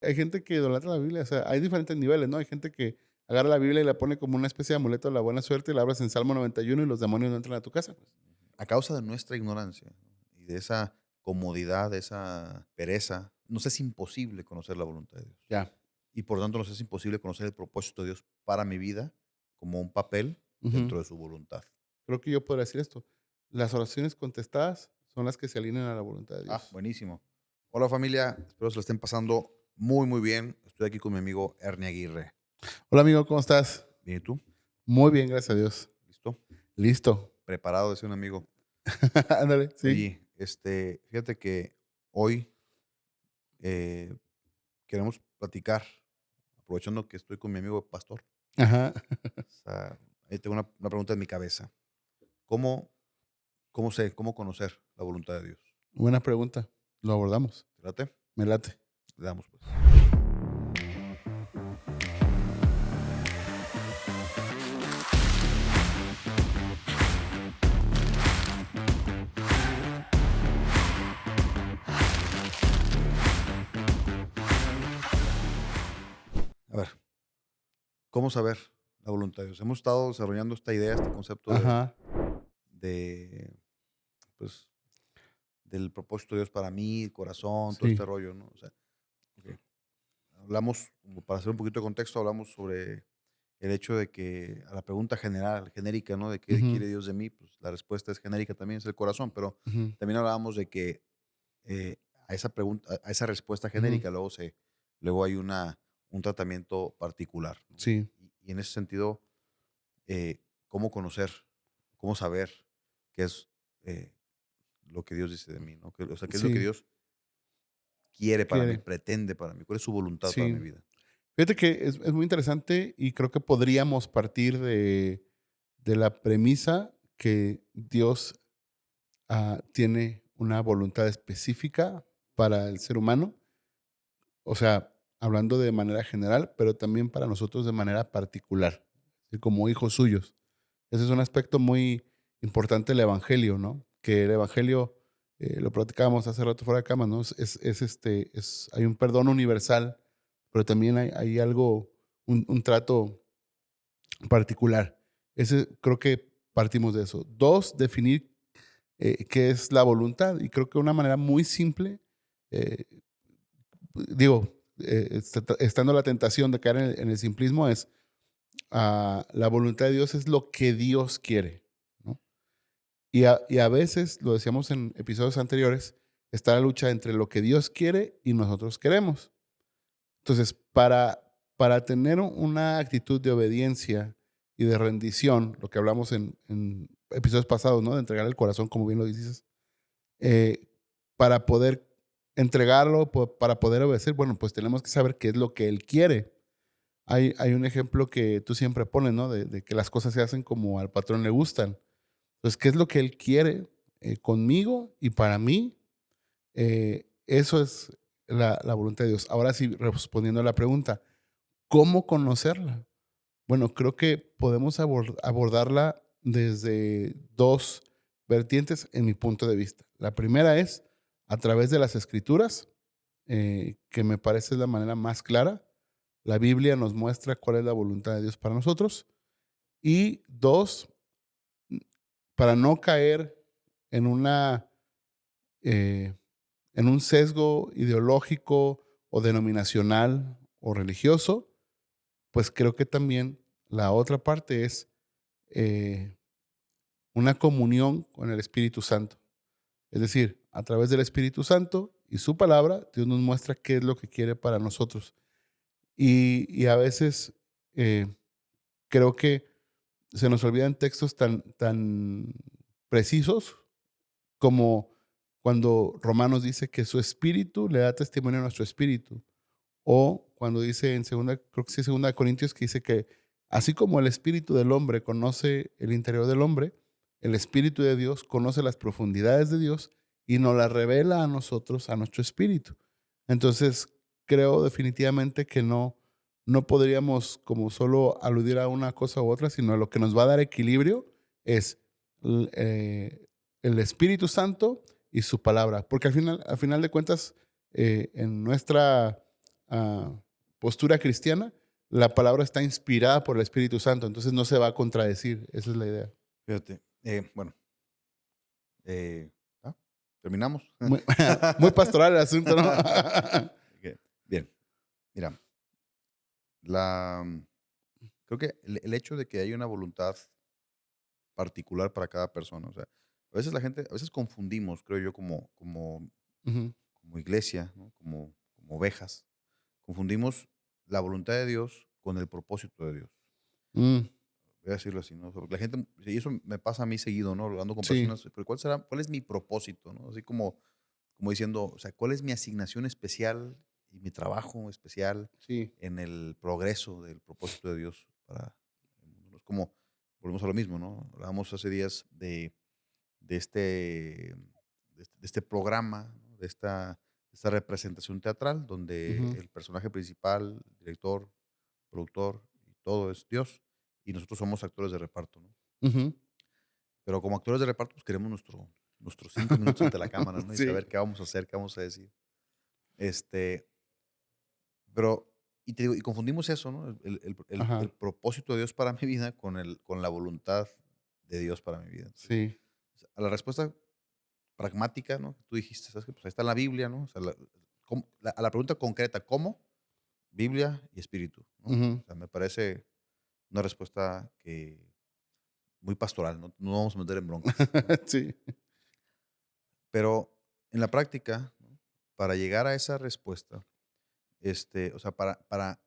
Hay gente que idolatra la Biblia, o sea, hay diferentes niveles, ¿no? Hay gente que agarra la Biblia y la pone como una especie de amuleto de la buena suerte y la abres en Salmo 91 y los demonios no entran a tu casa, pues. A causa de nuestra ignorancia, ¿no? Y de esa comodidad, de esa pereza, nos es imposible conocer la voluntad de Dios. Ya. Y por tanto nos es imposible conocer el propósito de Dios para mi vida como un papel Ujú. dentro de su voluntad. Creo que yo podría decir esto. Las oraciones contestadas son las que se alinean a la voluntad de Ah, Dios. buenísimo. Hola familia, espero se lo estén pasando muy, muy bien. Estoy aquí con mi amigo Ernie Aguirre. Hola amigo, ¿cómo estás? Bien, ¿y tú? Muy bien, gracias a Dios. ¿Listo? Listo. Preparado, decía un amigo. Ándale, sí. Oye, fíjate que hoy eh, queremos platicar, aprovechando que estoy con mi amigo pastor. Ajá. O sea, ahí tengo una pregunta en mi cabeza. ¿Cómo, cómo conocer la voluntad de Dios? Buena pregunta. Lo abordamos. ¿Te late? Me late. Le damos pues. A ver, ¿cómo saber la voluntad de Dios? Hemos estado desarrollando esta idea, este concepto Ajá. de, pues, del propósito de Dios para mí, el corazón, todo Sí. este rollo, ¿no? O sea, ok, hablamos, como para hacer un poquito de contexto, hablamos sobre el hecho de que a la pregunta general, genérica, ¿no? De qué Ujú, quiere Dios de mí, pues la respuesta es genérica también, es el corazón, pero ujú, también hablábamos de que a esa pregunta, a esa respuesta ujú. genérica, luego hay un tratamiento particular, ¿no? Sí, Y en ese sentido, ¿cómo conocer, cómo saber qué es eh, lo que Dios dice de mí, ¿no? O sea, qué es lo que sí. Dios quiere para mí, Quiere. pretende para mí, cuál es su voluntad para mi Sí. vida. Fíjate que es muy interesante y creo que podríamos partir de la premisa que Dios tiene una voluntad específica para el ser humano, o sea, hablando de manera general, pero también para nosotros de manera particular, como hijos suyos. Ese es un aspecto muy importante del Evangelio, ¿no? Que el Evangelio, lo platicábamos hace rato fuera de cama, ¿no? Hay un perdón universal, pero también hay algo, un trato particular. Ese, creo que partimos de eso. Dos, definir qué es la voluntad. Y creo que una manera muy simple, eh, estando la tentación de caer en el simplismo, es la voluntad de Dios es lo que Dios quiere, ¿no? Y a veces, lo decíamos en episodios anteriores, está la lucha entre lo que Dios quiere y nosotros queremos. Entonces, para tener una actitud de obediencia y de rendición, lo que hablamos en episodios pasados, ¿no? De entregar el corazón, como bien lo dices, eh, para poder entregarlo, para poder obedecer, bueno, pues tenemos que saber qué es lo que Él quiere. Hay un ejemplo que tú siempre pones, ¿no? De que las cosas se hacen como al patrón le gustan. Entonces, ¿qué es lo que Él quiere conmigo y para mí? Eso es la voluntad de Dios. Ahora sí, respondiendo a la pregunta, ¿cómo conocerla? Bueno, creo que podemos abordarla desde dos vertientes en mi punto de vista. La primera es a través de las escrituras, que me parece es la manera más clara. La Biblia nos muestra cuál es la voluntad de Dios para nosotros. Y dos, para no caer en eh, en un sesgo ideológico o denominacional o religioso, pues creo que también la otra parte es eh, una comunión con el Espíritu Santo. Es decir, a través del Espíritu Santo y su palabra, Dios nos muestra qué es lo que quiere para nosotros. Y a veces eh, creo que se nos olvidan textos tan precisos como cuando Romanos dice que su espíritu le da testimonio a nuestro espíritu. O cuando dice en segunda, creo que sí, segunda de Corintios, que dice que así como el espíritu del hombre conoce el interior del hombre, el espíritu de Dios conoce las profundidades de Dios y nos las revela a nosotros, a nuestro espíritu. Entonces, creo definitivamente que no podríamos como solo aludir a una cosa u otra, sino lo que nos va a dar equilibrio es l- eh, el Espíritu Santo y su palabra. Porque al final de cuentas, en nuestra postura cristiana, la palabra está inspirada por el Espíritu Santo, entonces no se va a contradecir. Esa es la idea. Fíjate, bueno, ¿ah? ¿Terminamos? Muy, muy pastoral el asunto, ¿no? Ok, bien, mira, la, creo que el hecho de que hay una voluntad particular para cada persona, o sea, a veces la gente, a veces confundimos, creo yo, Ujú. como iglesia, ¿no? Como ovejas, confundimos la voluntad de Dios con el propósito de Dios. Mm, Voy a decirlo así, ¿no? Porque la gente, y eso me pasa a mí seguido, ¿no? Hablando con sí, personas, pero ¿cuál es mi propósito, ¿no? Así como diciendo, o sea, ¿cuál es mi asignación especial y mi trabajo especial sí. en el progreso del propósito de Dios para el mundo? Es como, volvemos a lo mismo, ¿no? Hablábamos hace días de este programa, ¿no? De esta representación teatral donde Ujú, el personaje principal, director, productor y todo es Dios y nosotros somos actores de reparto, ¿no? ujú. Pero como actores de reparto, pues queremos nuestros 5 minutos ante la cámara, ¿no? Y Sí, saber qué vamos a hacer, qué vamos a decir. Este, pero, y te digo, y confundimos eso, ¿no? El ajá, propósito de Dios para mi vida con la voluntad de Dios para mi vida. Entonces, sí. o sea, a la respuesta pragmática, ¿no? Que tú dijiste, ¿sabes qué? Pues ahí está la Biblia, ¿no? O sea, a la pregunta concreta, ¿cómo? Biblia y espíritu, ¿no? Ujú. O sea, me parece una respuesta que muy pastoral, ¿no? No vamos a meter en broncas, ¿no? Sí. Pero en la práctica, ¿no? Para llegar a esa respuesta, o sea, para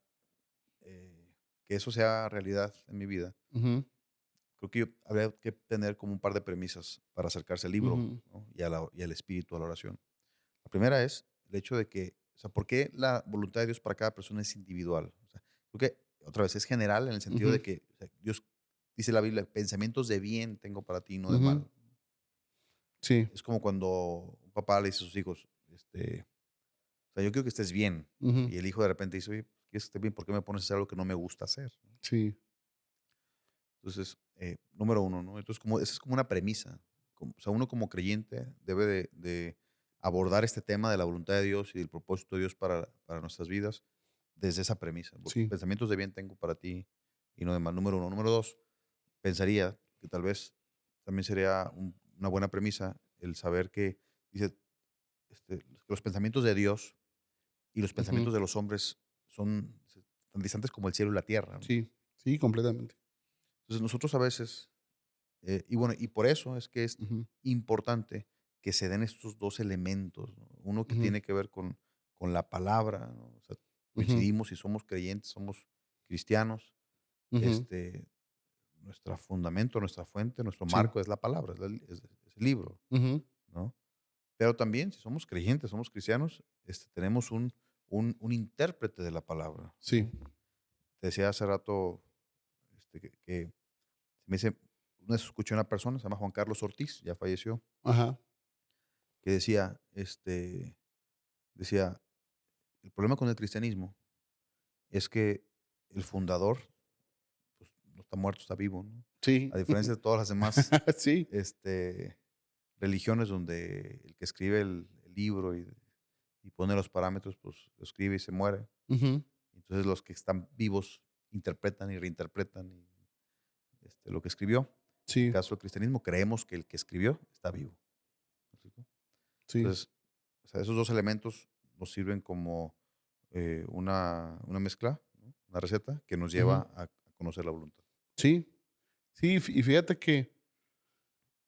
que eso sea realidad en mi vida, Ujú, creo que yo habría que tener como un par de premisas para acercarse al libro, ujú, ¿no? Y al espíritu, a la oración. La primera es el hecho de que, o sea, ¿por qué la voluntad de Dios para cada persona es individual? O sea, creo que, otra vez, es general en el sentido ujú, de que o sea, Dios dice la Biblia, pensamientos de bien tengo para ti, no de ujú. mal. Sí. Es como cuando un papá le dice a sus hijos, o sea, yo quiero que estés bien, ¿no? Ujú. Y el hijo de repente dice, oye, ¿quieres que esté bien? ¿Por qué me pones a hacer algo que no me gusta hacer? ¿No? Sí. Entonces, número uno, ¿no? Entonces, esa es como una premisa. O sea, uno como creyente debe de abordar este tema de la voluntad de Dios y del propósito de Dios para nuestras vidas desde esa premisa. Sí. Pensamientos de bien tengo para ti y no de mal. Número uno. Número dos, pensaría que tal vez también sería una buena premisa el saber que, dice, que los pensamientos de Dios y los Ujú. pensamientos de los hombres son tan distantes como el cielo y la tierra, ¿no? Sí. Sí, completamente. Entonces nosotros a veces, y bueno, y por eso es que es Ujú, importante que se den estos dos elementos, ¿no? Uno que ujú, tiene que ver con la palabra, ¿no? O sea, ujú, coincidimos y somos creyentes, somos cristianos, ujú. este, nuestro fundamento, nuestra fuente, nuestro Sí. marco es la palabra, es el libro, Ujú. ¿no? Pero también, si somos creyentes, somos cristianos, tenemos un intérprete de la palabra, Sí. ¿no? Te decía hace rato que me dice, una vez escuché a una persona, se llama Juan Carlos Ortiz, ya falleció, Ajá. que decía, el problema con el cristianismo es que el fundador pues, no está muerto, está vivo, ¿no? Sí. A diferencia de todas las demás Sí. religiones donde el que escribe el libro y pone los parámetros, pues lo escribe y se muere. Ujú. Entonces los que están vivos interpretan y reinterpretan lo que escribió. En el Sí. caso del cristianismo, creemos que el que escribió está vivo. ¿Me explico? Sí. Entonces, o sea, esos dos elementos nos sirven como una mezcla, ¿no? Una receta que nos Ujú. lleva a conocer la voluntad. Sí. Sí, y fíjate que,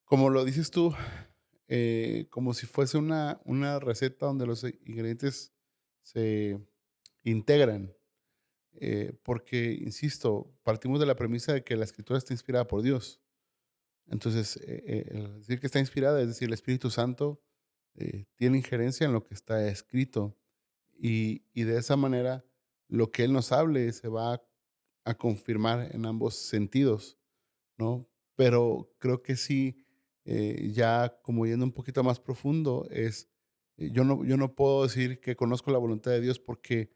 como lo dices tú, como si fuese una receta donde los ingredientes se integran, porque, insisto, partimos de la premisa de que la escritura está inspirada por Dios. Entonces, el decir que está inspirada, es decir, el Espíritu Santo tiene injerencia en lo que está escrito y de esa manera lo que Él nos hable se va a confirmar en ambos sentidos, ¿no? Pero creo que sí, ya como yendo un poquito más profundo, yo no puedo decir que conozco la voluntad de Dios porque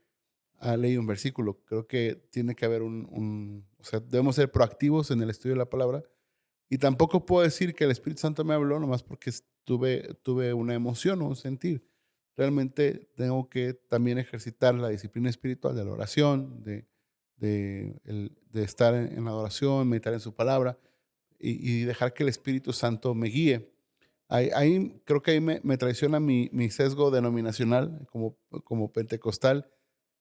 leído un versículo. Creo que tiene que haber o sea, debemos ser proactivos en el estudio de la palabra. Y tampoco puedo decir que el Espíritu Santo me habló nomás porque tuve una emoción o un sentir. realmente tengo que también ejercitar la disciplina espiritual de la oración, de estar en la adoración, meditar en su palabra y dejar que el Espíritu Santo me guíe. Ahí creo que ahí me traiciona mi sesgo denominacional como pentecostal.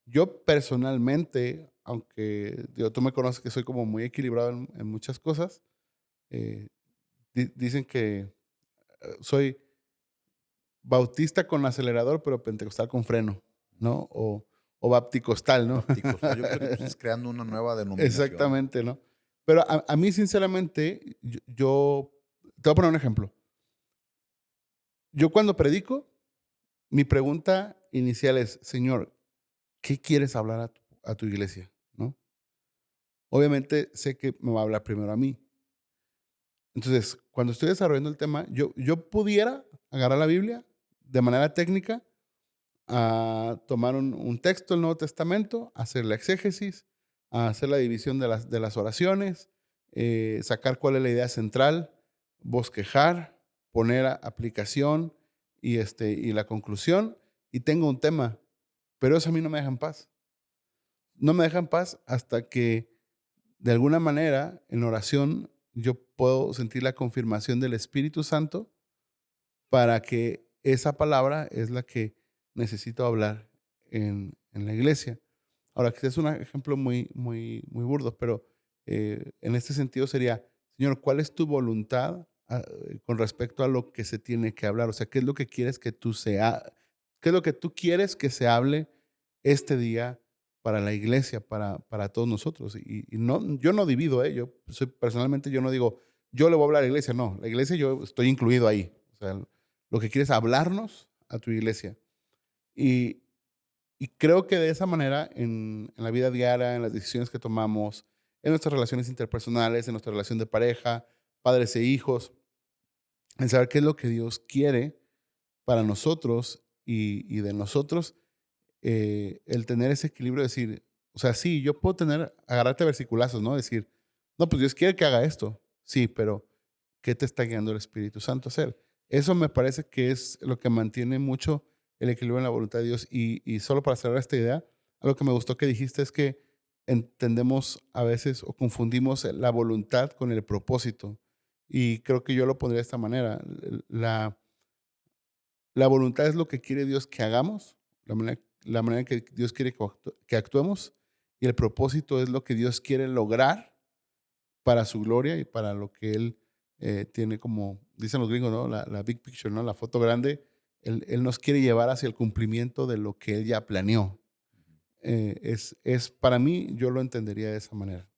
Yo personalmente, aunque digo, tú me conoces que soy como muy equilibrado en muchas cosas, eh, dicen que soy bautista con acelerador, pero pentecostal con freno, ¿no? O bapticostal, ¿no? Bapticostal. Yo creo que tú estás creando una nueva denominación. Exactamente, ¿no? Pero a mí, sinceramente, te voy a poner un ejemplo. Yo cuando predico, mi pregunta inicial es, Señor, ¿qué quieres hablar a tu iglesia? ¿No? Obviamente sé que me va a hablar primero a mí. Entonces, cuando estoy desarrollando el tema, yo pudiera agarrar la Biblia de manera técnica a tomar un texto del Nuevo Testamento, hacer la exégesis, a hacer la división de las oraciones, sacar cuál es la idea central, bosquejar, poner aplicación y la conclusión, y tengo un tema, pero eso a mí no me deja en paz. No me deja en paz hasta que de alguna manera en oración yo puedo sentir la confirmación del Espíritu Santo para que esa palabra es la que necesito hablar en la iglesia. Ahora, que es un ejemplo muy, muy, muy burdo, pero en este sentido sería, Señor, ¿cuál es tu voluntad con respecto a lo que se tiene que hablar? O sea, ¿qué es lo que quieres que qué es lo que tú quieres que se hable este día para la iglesia, para todos nosotros? Y no, yo no divido, ¿eh? Personalmente yo no digo, yo le voy a hablar a la iglesia, no, la iglesia yo estoy incluido ahí. O sea, lo que quieres hablarnos a tu iglesia. Y, y creo que de esa manera, en la vida diaria, en las decisiones que tomamos, en nuestras relaciones interpersonales, en nuestra relación de pareja, padres e hijos, en saber qué es lo que Dios quiere para nosotros y de nosotros, el tener ese equilibrio de decir, o sea, sí, yo puedo agarrarte versiculazos, ¿no? Decir, no, pues Dios quiere que haga esto, sí, pero ¿qué te está guiando el Espíritu Santo a hacer? Eso me parece que es lo que mantiene mucho el equilibrio en la voluntad de Dios. Y solo para cerrar esta idea, algo que me gustó que dijiste es que entendemos a veces o confundimos la voluntad con el propósito. Y creo que yo lo pondría de esta manera. La voluntad es lo que quiere Dios que hagamos, la manera que Dios quiere que actuemos, y el propósito es lo que Dios quiere lograr para su gloria y para lo que Él tiene como, dicen los gringos, ¿no? La big picture, ¿no? La foto grande. Él nos quiere llevar hacia el cumplimiento de lo que Él ya planeó. Para mí, yo lo entendería de esa manera.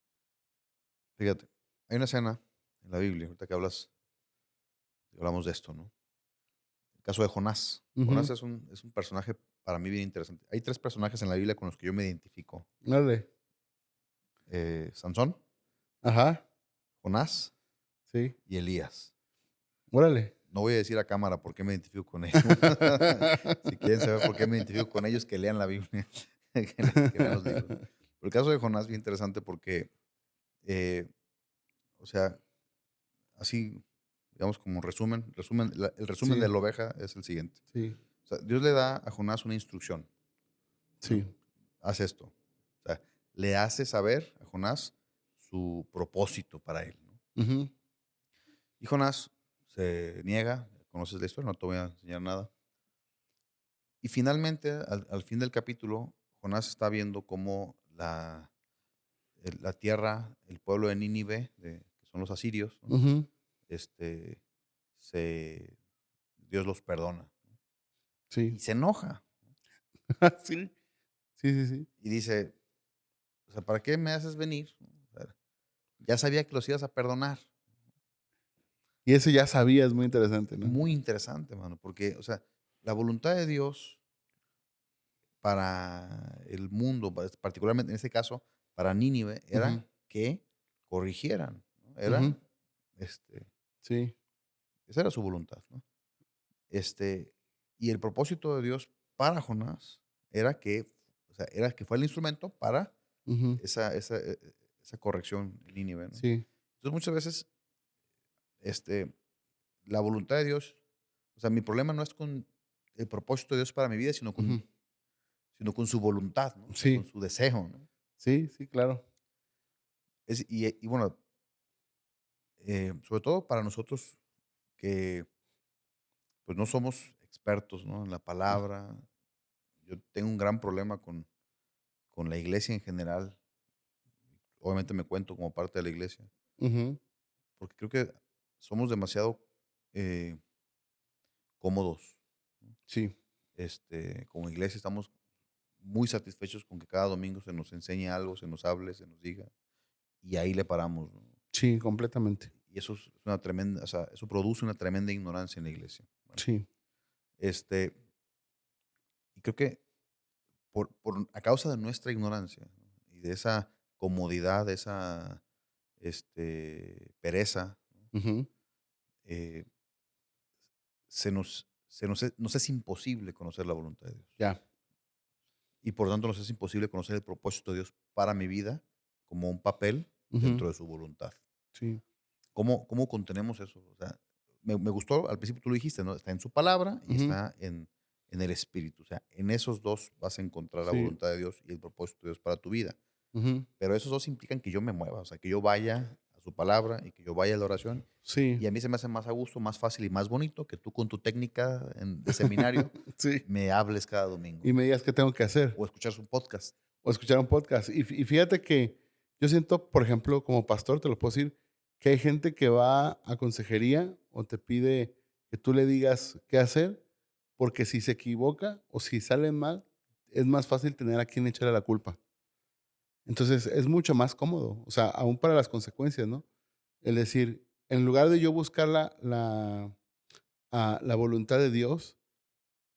Fíjate, hay una escena en la Biblia, ahorita que hablamos de esto, ¿no? El caso de Jonás. Jonás Ujú. es un personaje para mí bien interesante. Hay tres personajes en la Biblia con los que yo me identifico. Órale. Sansón, Ajá. Jonás Sí. y Elías. Órale. No voy a decir a cámara por qué me identifico con ellos. Si quieren saber por qué me identifico con ellos, que lean la Biblia, que lean los libros, ¿no? Pero el caso de Jonás es bien interesante porque, eh, o sea, así, digamos como el resumen de Sí, la oveja es el siguiente. sí, O sea, Dios le da a Jonás una instrucción, ¿no? sí. Haz esto. O sea, le hace saber a Jonás su propósito para él, ¿no? Ujú, Y Jonás se niega, conoces la historia, no te voy a enseñar nada. Y finalmente, al fin del capítulo, Jonás está viendo cómo la tierra, el pueblo de Nínive, que son los asirios, ¿no? ujú. este, se, Dios los perdona. Sí. Y se enoja Sí, sí, sí, sí. y dice, o sea, ¿para qué me haces venir? O sea, ya sabía que los ibas a perdonar. Y eso ya sabía, es muy interesante, ¿no? Muy interesante, mano, porque, o sea, la voluntad de Dios para el mundo, particularmente en este caso, para Nínive, Ujú, era que corrigieran, ¿no? ujú. Este, Sí. esa era su voluntad, ¿no? Y el propósito de Dios para Jonás era que, o sea, era que fue el instrumento para Ujú. esa corrección en Nínive, ¿no? Sí. Entonces, muchas veces, este, la voluntad de Dios, o sea, mi problema no es con el propósito de Dios para mi vida, Ujú. sino con su voluntad, ¿no? O sea, con Sí, su deseo, ¿no? sí, sí, claro. Y bueno, sobre todo para nosotros que pues no somos expertos, ¿no? En la palabra. Yo tengo un gran problema con la iglesia en general. Obviamente me cuento como parte de la iglesia, Ujú. porque creo que somos demasiado eh, cómodos, ¿no? Sí, Como iglesia estamos muy satisfechos con que cada domingo se nos enseñe algo, se nos hable, se nos diga, y ahí le paramos, ¿no? sí, completamente. Y eso es una tremenda, o sea, eso produce una tremenda ignorancia en la iglesia. Bueno, Sí. este, y creo que a causa de nuestra ignorancia, ¿no? Y de esa comodidad, de esa pereza, ¿no? Ujú. Eh, nos es imposible conocer la voluntad de Dios. Ya. Y por tanto nos es imposible conocer el propósito de Dios para mi vida como un papel Ujú. dentro de su voluntad. Sí. ¿Cómo contenemos eso? O sea, me gustó, al principio tú lo dijiste, ¿no? Está en su palabra y Ujú. está en el Espíritu. O sea, en esos dos vas a encontrar la Sí. voluntad de Dios y el propósito de Dios para tu vida. Ujú. Pero esos dos implican que yo me mueva, o sea, que yo vaya a su palabra y que yo vaya a la oración. Sí. Y a mí se me hace más a gusto, más fácil y más bonito que tú con tu técnica de seminario Sí. me hables cada domingo, Y ¿no? me digas qué tengo que hacer. O escuchar su podcast. O escuchar un podcast. Y fíjate que yo siento, por ejemplo, como pastor, te lo puedo decir, que hay gente que va a consejería o te pide que tú le digas qué hacer, porque si se equivoca o si sale mal, es más fácil tener a quien echarle la culpa. Entonces es mucho más cómodo, o sea, aún para las consecuencias, ¿no? El decir, en lugar de yo buscar la voluntad de Dios,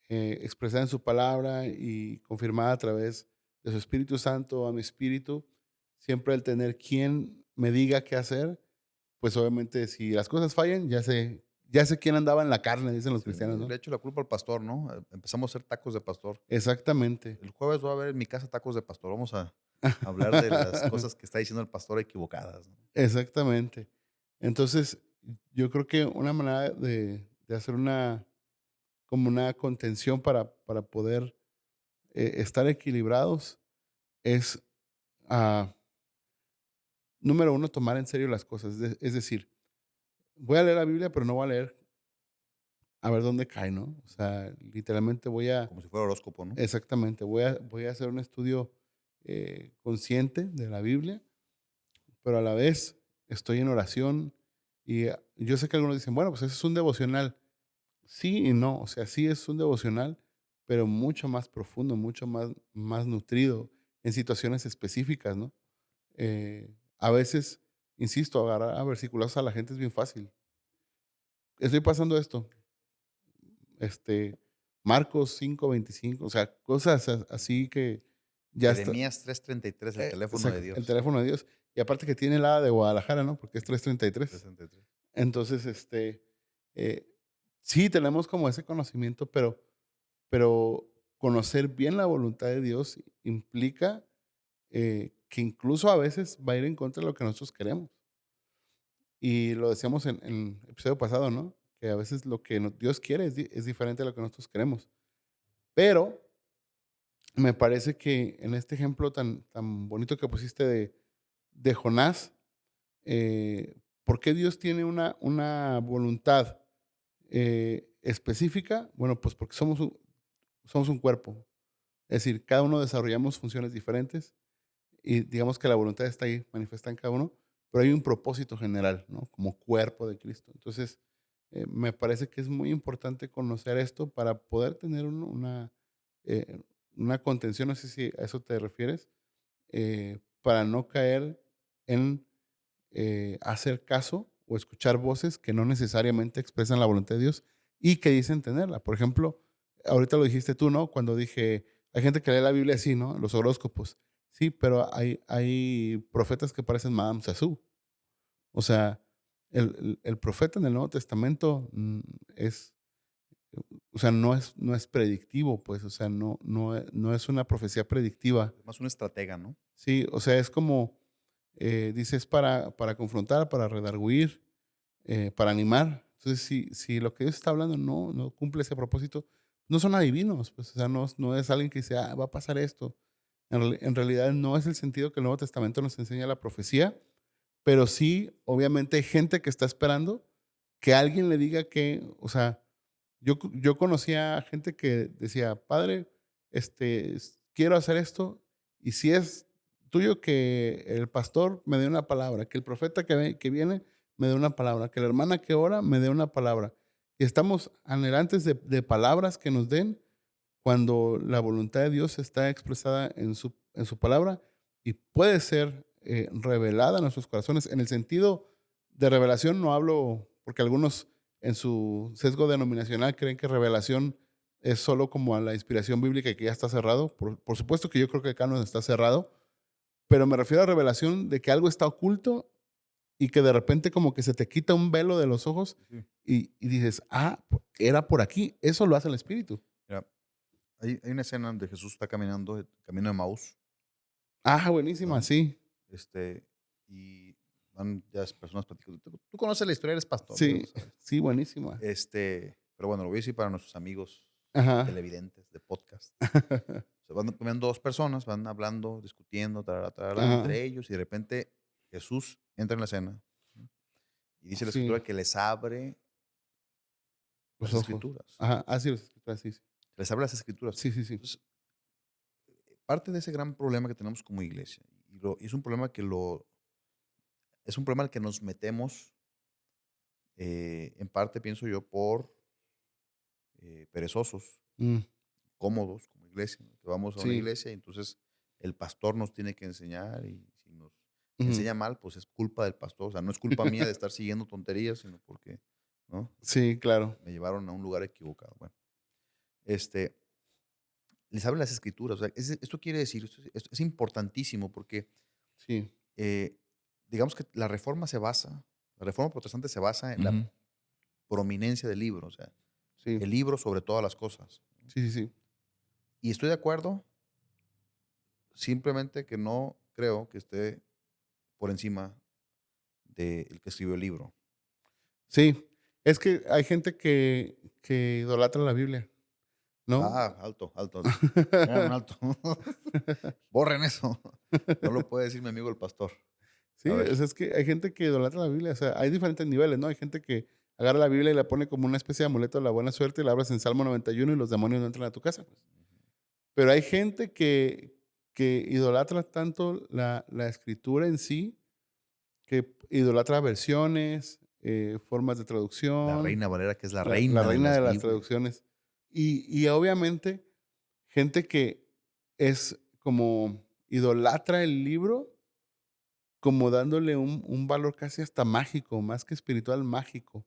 expresada en su palabra y confirmada a través de su Espíritu Santo a mi espíritu, siempre el tener quien me diga qué hacer, pues obviamente si las cosas fallan, ya sé quién andaba en la carne, dicen los Sí, cristianos, ¿no? le echo la culpa al pastor, ¿no? Empezamos a hacer tacos de pastor. Exactamente, El jueves va a haber en mi casa tacos de pastor. Vamos a hablar de las cosas que está diciendo el pastor equivocadas, ¿no? exactamente. Entonces, yo creo que una manera de hacer como una contención para poder estar equilibrados es, ah, número uno, tomar en serio las cosas. Es decir, voy a leer la Biblia, pero no voy a leer a ver dónde cae, ¿no? O sea, literalmente Como si fuera horóscopo, ¿no? exactamente, voy a hacer un estudio consciente de la Biblia, pero a la vez estoy en oración y yo sé que algunos dicen, bueno, pues eso es un devocional. Sí y no, o sea, sí es un devocional, pero mucho más profundo, mucho más nutrido en situaciones específicas, ¿no? A veces, insisto, agarrar a versículos a la gente es bien fácil. Estoy pasando esto, este, Marcos 5:25, o sea, cosas así que ya está, Jeremías 3:33, el teléfono de exacto, el Dios. teléfono de Dios. Y aparte que tiene la de Guadalajara, ¿no? Porque es 333. 63. Entonces, eh, sí tenemos como ese conocimiento, pero conocer bien la voluntad de Dios implica que incluso a veces va a ir en contra de lo que nosotros queremos. Y lo decíamos en el episodio pasado, ¿no? Que a veces lo que Dios quiere es diferente a lo que nosotros queremos. Pero me parece que en este ejemplo tan bonito que pusiste de Jonás, ¿por qué Dios tiene una voluntad específica? Bueno, pues porque somos un cuerpo. Es decir, cada uno desarrollamos funciones diferentes y digamos que la voluntad está ahí manifiesta en cada uno, pero hay un propósito general, ¿no? Como cuerpo de Cristo. Entonces, me parece que es muy importante conocer esto para poder tener eh, una contención, no sé si a eso te refieres, para no caer en hacer caso o escuchar voces que no necesariamente expresan la voluntad de Dios y que dicen tenerla. Por ejemplo, ahorita lo dijiste tú, ¿no? Cuando dije, hay gente que lee la Biblia así, ¿no? Los horóscopos. Sí, pero hay profetas que parecen Madame Sassou. O sea, el profeta en el Nuevo Testamento es, o sea, no es predictivo, pues, o sea, no es una profecía predictiva. Es más un estratega, ¿no? Sí, o sea, es como, dices, para confrontar, para redarguir, para animar. Entonces, si lo que Dios está hablando no cumple ese propósito, no son adivinos, pues, o sea, no es alguien que dice, ah, va a pasar esto. En realidad no es el sentido que el Nuevo Testamento nos enseña la profecía, pero sí, obviamente hay gente que está esperando que alguien le diga que, o sea, yo conocía gente que decía, padre, quiero hacer esto, y si es tuyo que el pastor me dé una palabra, que el profeta que viene me dé una palabra, que la hermana que ora me dé una palabra. Y estamos anhelantes de palabras que nos den cuando la voluntad de Dios está expresada en su palabra y puede ser revelada a nuestros corazones. En el sentido de revelación no hablo, porque algunos en su sesgo denominacional creen que revelación es solo como a la inspiración bíblica y que ya está cerrado. Por supuesto que yo creo que acá no está cerrado, pero me refiero a revelación de que algo está oculto y que de repente como que se te quita un velo de los ojos Sí. y dices, ah, era por aquí. Eso lo hace el Espíritu. Mira, hay una escena donde Jesús está caminando, camino de Maús, Ah, buenísima, ¿no? sí. Este, y van ya las personas platicando. Tú conoces la historia, eres pastor, ya lo Sí, sabes. sí, buenísima. Pero bueno, lo voy a decir para nuestros amigos Ajá. televidentes de podcast. Se van caminando dos personas, van hablando, discutiendo, tarara, tarara, Ajá, entre ellos, y de repente Jesús entra en la escena, ¿no? Y dice la sí, escritura que les abre las los ojos. escrituras. Ajá, así los escrituras, sí, sí. Les abre las escrituras. Sí, sí, sí. Entonces, parte de ese gran problema que tenemos como iglesia, y es un problema es un problema al que nos metemos, en parte, pienso yo, por perezosos, Mm, cómodos como iglesia, ¿no? Que vamos a una sí, iglesia y entonces el pastor nos tiene que enseñar, y si nos ujú. enseña mal, pues es culpa del pastor. O sea, no es culpa mía de estar siguiendo tonterías, sino porque, ¿no? Sí, claro. Me llevaron a un lugar equivocado. Bueno, este, les abre las escrituras. O sea, esto quiere decir, esto es importantísimo porque, Sí, eh, digamos que la reforma protestante se basa en la ujú. prominencia del libro, o sea, Sí, el libro sobre todas las cosas. sí, sí, sí. Y estoy de acuerdo, simplemente que no creo que esté por encima del que escribió el libro. Sí, es que hay gente que idolatra la Biblia, ¿no? Ah, alto, alto, alto. Pongan un alto. Borren eso. No lo puede decir mi amigo el pastor. Sí, A ver. o sea, es que hay gente que idolatra la Biblia, o sea, hay diferentes niveles, ¿no? Hay gente que agarra la Biblia y la pone como una especie de amuleto de la buena suerte y la abres en Salmo 91 y los demonios no entran a tu casa, pues. Pero hay gente que idolatra tanto la escritura en sí, que idolatra versiones, formas de La traducción, Reina Valera, que es la la reina de reina de las las Biblias. traducciones. Y obviamente gente que es como idolatra el libro como dándole un valor casi hasta mágico, más que espiritual, mágico.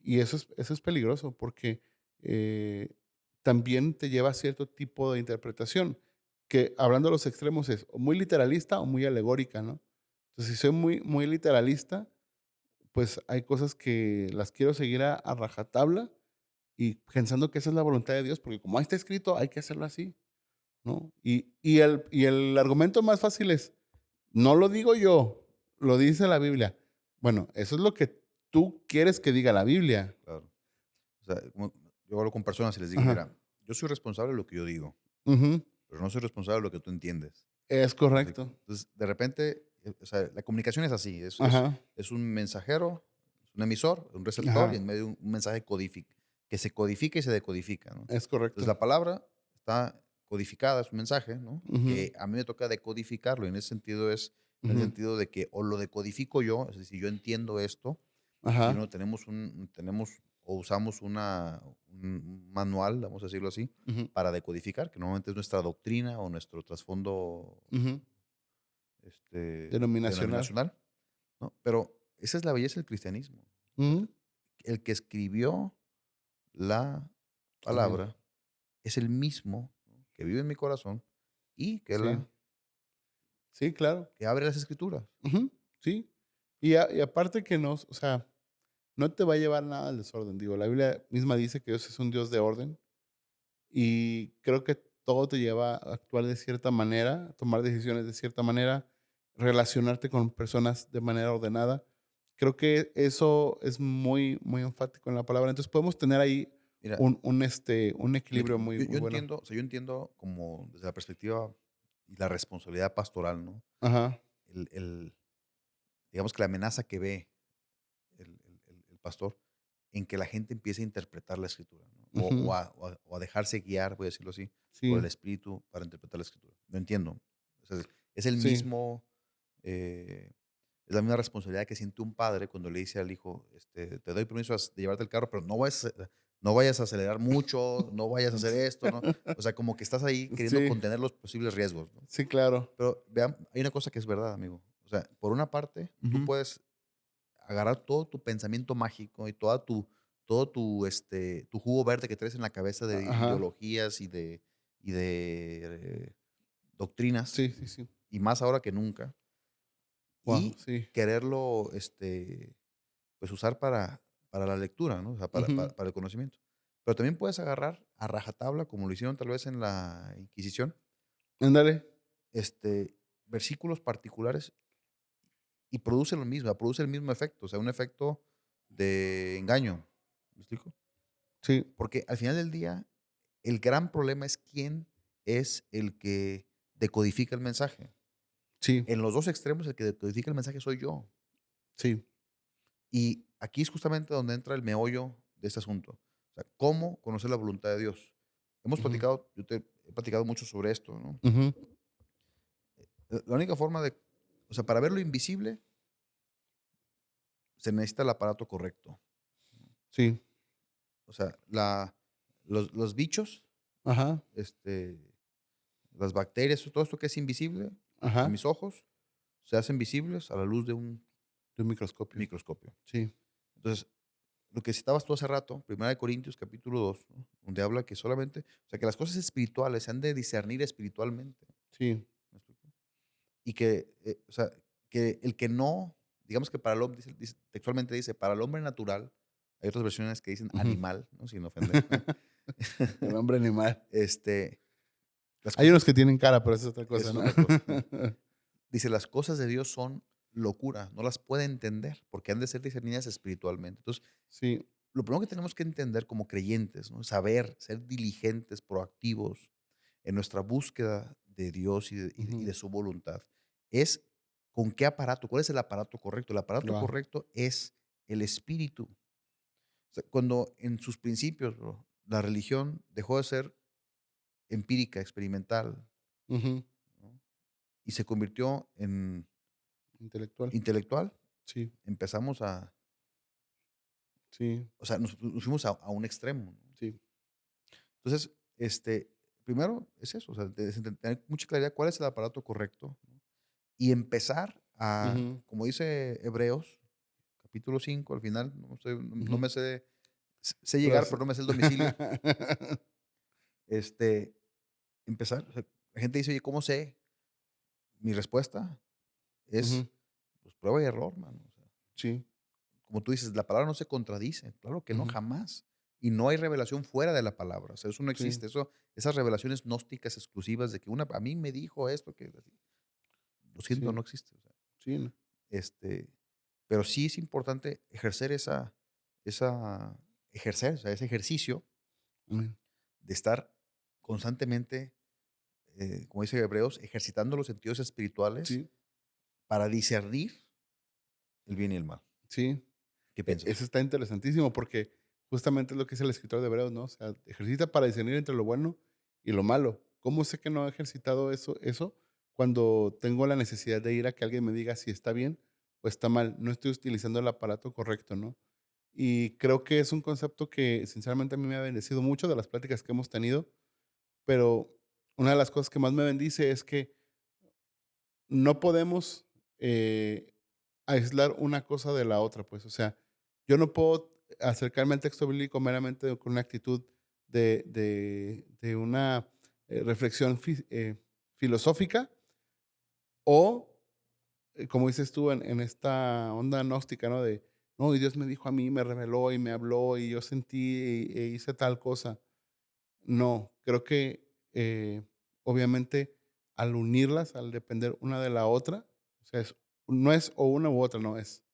Y eso es peligroso porque eh, también te lleva a cierto tipo de interpretación, que hablando de los extremos es o muy literalista o muy alegórica, ¿no? Entonces, si soy muy literalista, pues hay cosas que las quiero seguir a rajatabla y pensando que esa es la voluntad de Dios, porque como ahí está escrito, hay que hacerlo así, ¿no? Y el argumento más fácil es, no lo digo yo, lo dice la Biblia. Bueno, eso es lo que tú quieres que diga la Biblia. Claro. O sea, yo hablo con personas y les digo, Ajá. mira, yo soy responsable de lo que yo digo, Ujú. pero no soy responsable de lo que tú entiendes. Es ¿Me explico? correcto. Entonces, de repente, o sea, la comunicación es así, Ajá, es un mensajero, es un emisor, un receptor, y ajá, en medio un mensaje que se codifica y se decodifica, ¿no? es Entonces, correcto. la palabra está codificada, es un mensaje, ¿no? Ujú, Que a mí me toca decodificarlo, y en ese sentido en el ujú, sentido de que o lo decodifico yo, es decir, yo entiendo esto, y ajá, uno tenemos o usamos un manual, vamos a decirlo así, ujú, para decodificar, que normalmente es nuestra doctrina o nuestro trasfondo, ujú. Denominacional. denominacional, ¿no? Pero esa es la belleza del cristianismo. O sea, Ujú. el que escribió la Amén. palabra es el mismo, ¿no?, que vive en mi corazón y Sí, sí, claro. que abre las escrituras. Ujú, sí. Y aparte que nos, o sea, no te va a llevar nada al desorden. Digo, la Biblia misma dice que Dios es un Dios de orden y creo que todo te lleva a actuar de cierta manera, a tomar decisiones de cierta manera, relacionarte con personas de manera ordenada. Creo que eso es muy enfático en la palabra. Entonces podemos tener ahí Mira, un yo, equilibrio muy, muy yo bueno. entiendo, o sea, yo entiendo como desde la perspectiva y la responsabilidad pastoral, ¿no? Ajá. El digamos que la amenaza que ve el pastor en que la gente empiece a interpretar la escritura, ¿no? Ujú. O a dejarse guiar, voy a decirlo así, por el Sí, espíritu para interpretar la escritura. Lo entiendo. O sea, es el sí. mismo, eh, es la misma responsabilidad que siente un padre cuando le dice al hijo, te doy permiso de llevarte el carro, pero no vayas a acelerar mucho, no vayas a hacer esto, ¿no? O sea, como que estás ahí queriendo Sí, contener los posibles riesgos, ¿no? sí, claro. Pero vean, hay una cosa que es verdad, amigo. O sea, por una parte, tú Ujú. puedes agarrar todo tu pensamiento mágico y tu jugo verde que traes en la cabeza de Ajá. ideologías y de doctrinas, Sí, sí, sí. y más ahora que nunca, Wow, y sí. quererlo, pues usar para la lectura, ¿no? O sea, Ujú. para el conocimiento. Pero también puedes agarrar a rajatabla, como lo hicieron tal vez en la Inquisición, Ándale. este, versículos particulares y produce lo mismo, produce el mismo efecto, o sea, un efecto de engaño. ¿Me explico? Sí, Porque al final del día, el gran problema es quién es el que decodifica el mensaje. sí, En los dos extremos, el que decodifica el mensaje soy yo. sí. Y aquí es justamente donde entra el meollo de este asunto. O sea, ¿cómo conocer la voluntad de Dios? Hemos Ujú. platicado, yo te he platicado mucho sobre esto, ¿no? Ujú. La única forma o sea, para ver lo invisible, se necesita el aparato correcto. Sí. O sea, los bichos, Ajá. este, las bacterias, todo esto que es invisible a Ajá. mis ojos, se hacen visibles a la luz de un De un microscopio. microscopio. Sí. Entonces, lo que citabas tú hace rato, 1 Corintios capítulo 2, ¿no? Donde habla que solamente, o sea, que las cosas espirituales se han de discernir espiritualmente. Sí. ¿Me explico? Y que, o sea, que el que no, digamos que para el hombre, textualmente dice, para el hombre natural, hay otras versiones que dicen Ujú. animal, ¿no? Sin ofender. El hombre animal. este, las Hay unos cosas, que tienen cara, pero eso es otra eso cosa, es ¿no? otra cosa, ¿no? Dice, las cosas de Dios son locura, no las puede entender porque han de ser discernidas espiritualmente. Entonces, Sí. lo primero que tenemos que entender como creyentes, ¿no? Saber, ser diligentes, proactivos en nuestra búsqueda de Dios y Ujú. de su voluntad, es con qué aparato, cuál es el aparato correcto. El aparato Guau. correcto es el espíritu. O sea, cuando en sus principios, bro, la religión dejó de ser empírica, experimental, Ujú. ¿no? Y se convirtió en Intelectual. intelectual, Sí. empezamos a, Sí. o sea, nos fuimos a un extremo, ¿no? Sí. Entonces, primero es eso, o sea, tener mucha claridad cuál es el aparato correcto, ¿no? Y empezar a, Ujú. como dice Hebreos, capítulo 5 al final, no Ujú. me sé Pero llegar, es pero no me sé el domicilio. este, Empezar, o sea, la gente dice, oye, ¿cómo sé? Mi respuesta es, Ujú. pues, prueba y error, mano. O sea, Sí. como tú dices, la palabra no se contradice, claro que no, Ujú. jamás. Y no hay revelación fuera de la palabra, o sea, eso no Sí. existe, esas revelaciones gnósticas exclusivas de que a mí me dijo esto, que lo siento, Sí. no existe. O sea, Sí, ¿no? este, pero sí es importante ejercer ejercer, o sea, ese ejercicio Amén. de estar constantemente, como dice Hebreos, ejercitando los sentidos espirituales Sí. para discernir el bien y el mal. Sí. ¿Qué piensas? Eso está interesantísimo porque justamente es lo que dice el escritor de Hebreos, ¿no? O sea, ejercita para discernir entre lo bueno y lo malo. ¿Cómo sé que no he ejercitado eso cuando tengo la necesidad de ir a que alguien me diga si está bien o está mal? No estoy utilizando el aparato correcto, ¿no? Y creo que es un concepto que sinceramente a mí me ha bendecido mucho de las pláticas que hemos tenido, pero una de las cosas que más me bendice es que no podemos aislar una cosa de la otra, pues. O sea, yo no puedo acercarme al texto bíblico meramente con una actitud de una reflexión filosófica o, como dices tú, en esta onda gnóstica, ¿no? De, no, y Dios me dijo a mí, me reveló y me habló y yo sentí e hice tal cosa. No, creo que, obviamente, al unirlas, al depender una de la otra, o sea, no es o una u otra, no, es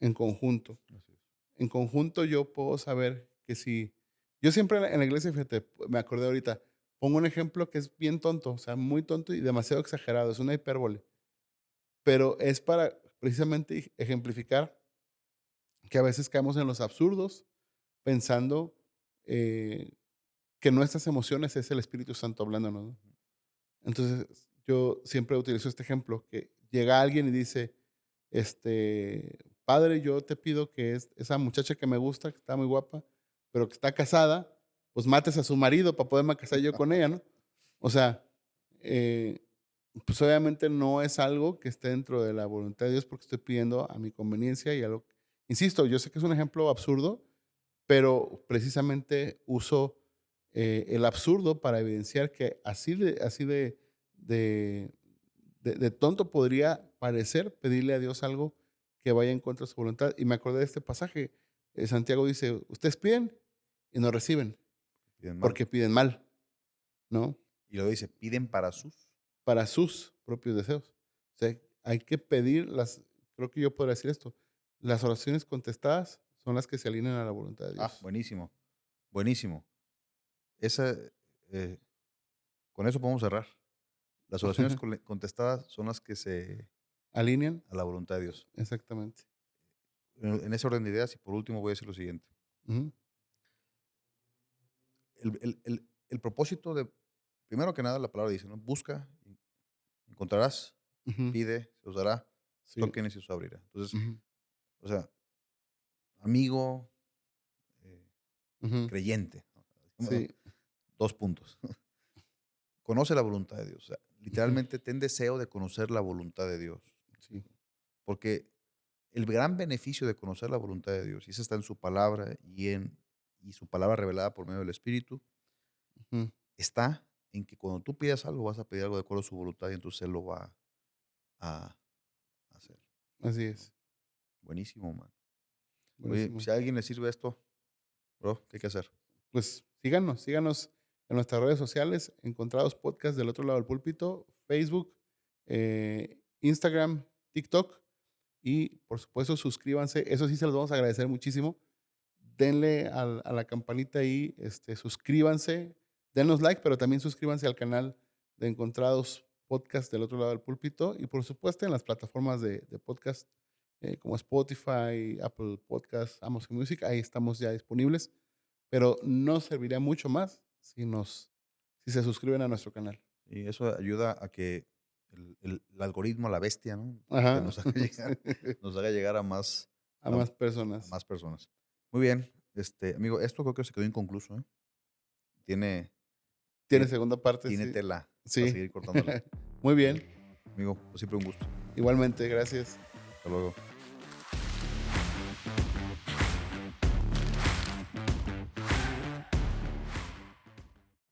en conjunto. Así es. En conjunto yo puedo saber que si Yo siempre en la iglesia, fíjate, me acordé ahorita, pongo un ejemplo que es bien tonto, o sea, muy tonto y demasiado exagerado, es una hipérbole, pero es para precisamente ejemplificar que a veces caemos en los absurdos pensando eh, que nuestras emociones es el Espíritu Santo hablándonos, ¿no? Entonces, yo siempre utilizo este ejemplo, que llega alguien y dice, padre, yo te pido que esa muchacha que me gusta, que está muy guapa, pero que está casada, pues mates a su marido para poderme casar yo con ella, ¿no? O sea, eh, pues obviamente no es algo que esté dentro de la voluntad de Dios porque estoy pidiendo a mi conveniencia y a lo insisto, yo sé que es un ejemplo absurdo, pero precisamente uso el absurdo para evidenciar que de, de tonto podría parecer pedirle a Dios algo que vaya en contra de su voluntad. Y me acordé de este pasaje. Santiago dice, ustedes piden y no reciben Piden mal. porque piden mal, ¿no? Y luego dice, piden para sus. Para sus propios deseos. O sea, hay que pedir creo que yo podría decir esto, las oraciones contestadas son las que se alinean a la voluntad de Ah, Dios. buenísimo. Buenísimo. Esa, eh, con eso podemos cerrar. Las oraciones contestadas son las que se Alinean, a la voluntad de Dios. exactamente. En ese orden de ideas, y por último voy a decir lo siguiente. Ujú, El propósito de, primero que nada, la palabra dice, ¿no? Busca, encontrarás, ujú, pide, se os dará, sí, toquen y se os abrirá. Entonces, ujú, o sea, amigo, eh, ujú, creyente, ¿no? sí, 2 puntos. Conoce la voluntad de Dios. O sea, ujú, literalmente ten deseo de conocer la voluntad de Dios. sí, Porque el gran beneficio de conocer la voluntad de Dios, y eso está en su palabra y su palabra revelada por medio del Espíritu, ujú, está en que cuando tú pidas algo, vas a pedir algo de acuerdo a su voluntad y entonces Él lo va a hacer. así ¿No? es, Buenísimo, man. Oye, buenísimo. si a alguien le sirve esto, bro, ¿qué hay que hacer? Pues síganos en nuestras redes sociales, Encontrados Podcast del otro lado del púlpito, Facebook, Instagram, TikTok y por supuesto suscríbanse, eso sí se los vamos a agradecer muchísimo. Denle a la campanita ahí, suscríbanse, denos like, pero también suscríbanse al canal de Encontrados Podcast del otro lado del púlpito y por supuesto en las plataformas de podcast como Spotify, Apple Podcast, Amazon Music, ahí estamos ya disponibles, pero nos serviría mucho más si se suscriben a nuestro canal. Y eso ayuda a que el algoritmo, la bestia, ¿no? Ajá. Nos haga llegar A a, más a personas. más personas. Muy bien, amigo, esto creo que se quedó inconcluso, ¿eh? Tiene, Tiene tiene, segunda parte, tiene sí. tela para Sí. seguir cortándola. Muy bien. Amigo, pues siempre un gusto. Igualmente, gracias. Hasta luego.